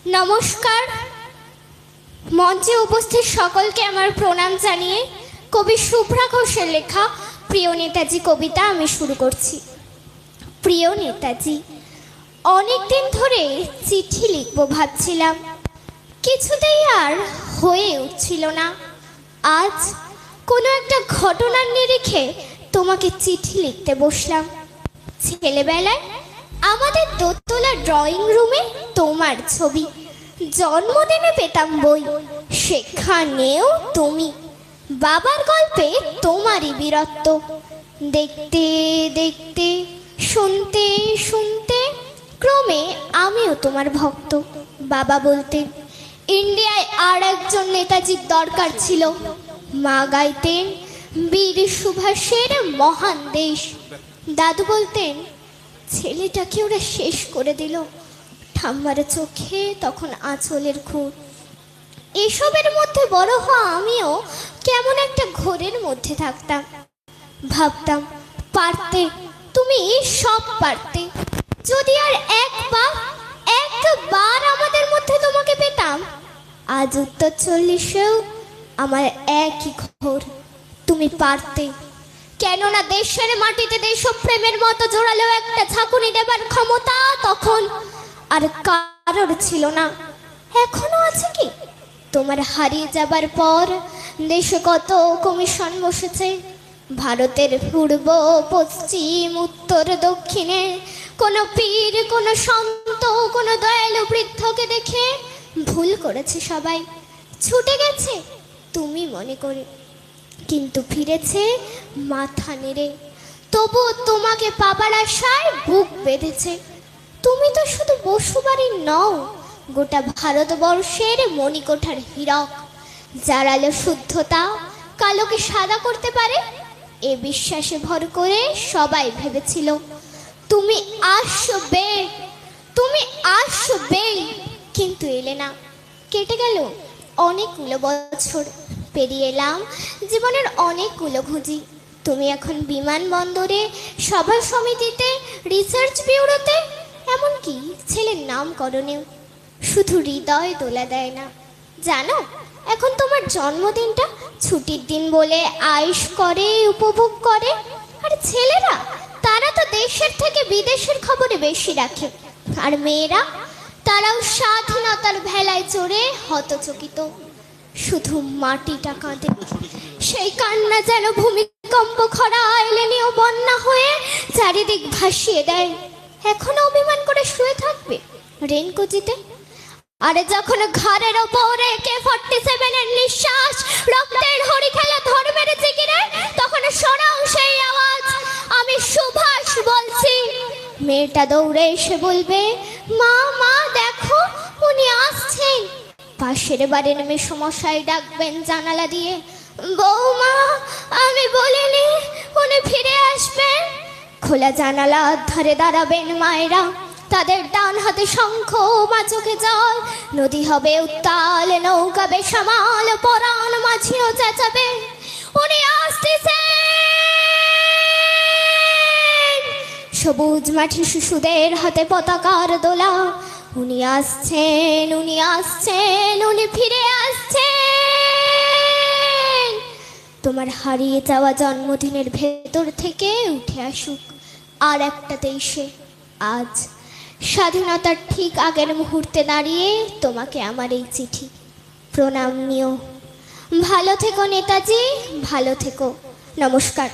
নমস্কার। মঞ্চে উপস্থিত সকলকে আমার প্রণাম জানিয়ে কবি শুভ্রা ঘোষের লেখা প্রিয় নেতাজি কবিতা আমি শুরু করছি। প্রিয় নেতাজি, অনেকদিন ধরে চিঠি লিখবো ভাবছিলাম, কিছুতেই আর হয়ে উঠছিল না। আজ কোনো একটা ঘটনার নিরিখে তোমাকে চিঠি লিখতে বসলাম। ছেলেবেলায় আমাদের দোতলা ড্রয়িং রুমে তোমার ছবি, জন্মদিনে পেতাম বই, সেখানেও তুমি। বাবার গল্পে তোমারই বীরত্ব, দেখতে দেখতে শুনতে শুনতে ক্রমে আমিও তোমার ভক্ত। বাবা বলতেন ইন্ডিয়ায় আর একজন নেতাজির দরকার ছিল। মা গাইতেন বীর সুভাষের মহান দেশ। দাদু বলতেন ছেলেটাকে ওরা শেষ করে দিল। ঠাম্মার চোখে তখন আঁচলের খুঁত। এসবের মধ্যে বড় হওয়া আমিও কেমন একটা ঘোরের মধ্যে থাকতাম। ভাবতাম পারতে, তুমি সব পারতে। যদি আর একবার আমাদের মধ্যে তোমাকে পেতাম। আজ উত্তর 40-এও আমার একই ঘোর, তুমি পারতে। কেননা দেশের মাটিতে দেশপ্রেমের মতো জোরালো একটা ঝাঁকুনি দেবার ক্ষমতা তখন আর কারোর ছিল না। এখনো আছে কি? তোমার হারিয়ে যাবার পর দেশে কত কমিশন বসেছে। ভারতের পূর্ব পশ্চিম উত্তর দক্ষিণে কোনো পীর, কোনো সন্ত, কোনো দয়ালু বৃদ্ধকে দেখে ভুল করেছে সবাই, ছুটে গেছে তুমি মনে করে, কিন্তু ফিরেছে মাথা নেড়ে। তবু তোমাকে পাবার আশায় বুক বেঁধেছে। তুমি তো শুধু বসুবাড়ির নও, গোটা ভারতবর্ষের মণিকোঠার হীরক, যার আলো শুদ্ধতা কালোকে সাদা করতে পারে। এ বিশ্বাসে ভর করে সবাই ভেবেছিল তুমি আসবে, তুমি আসবে, কিন্তু এলে না। কেটে গেল অনেকগুলো বছর, পেরিয়ে এলাম জীবনের অনেকগুলো খুঁজি। তুমি এখন বিমানবন্দরে, সভা সমিতিতে, রিসার্চ ব্যুরোতে, এমনকি ছেলের নামকরণেও। শুধু হৃদয় দোলা দেয় না। জানো, এখন তোমার জন্মদিনটা ছুটির দিন বলে আয়েশ করে, উপভোগ করে। আর ছেলেরা, তারা তো দেশের থেকে বিদেশের খবরে বেশি রাখে। আর মেয়েরা, তারাও স্বাধীনতার ভেলায় চড়ে হতচকিত। শুধু মাটিটা কাঁদে, সেই কান্না যেন ভূমিকম্প, খরা এলে নিয়েও বন্যা হয়ে চারিদিক ভাসিয়ে দেয়। এখনো অভিমান করে শুয়ে থাকবে রেনকুজিতে? আরে যখন ঘরের ওপরে AK-47 নিঃশ্বাস, রক্তের হরি খেলা, ধর্মের জিকিরে, তখন শোনাও সেই আওয়াজ, আমি সুভাষ বলছি। মেয়েটা দৌড়ে এসে বলবে, মা মা দেখো উনি আসছেন। পাশের বাড়ির মেসোমশাই ডাকবেন জানালা দিয়ে, বৌমা আমি বলিনি উনি ফিরে আসবেন। খোলা জানালার ধারে দাঁড়াবেন মায়েরা, তাদের ডান হাতে শঙ্খ, মা চোখে জল। নদী হবে উত্তাল, নৌকা বেসামাল, পরাণ মাঝিও চেঁচাবে উনি আসতেছেন। সবুজ মাঠে শিশুদের হাতে পতাকার দোলা, উনি আসছেন, উনি আসছেন, উনি ফিরে আসছেন। তোমার হারিয়ে যাওয়া জন্মদিনের ভেতর থেকে উঠে আসুক আর একটা 23-এ। আজ স্বাধীনতার ঠিক আগের মুহূর্তে দাঁড়িয়ে তোমাকে আমার এই চিঠি। প্রণাম নিও। ভালো থেকো নেতাজি, ভালো থেকো। নমস্কার।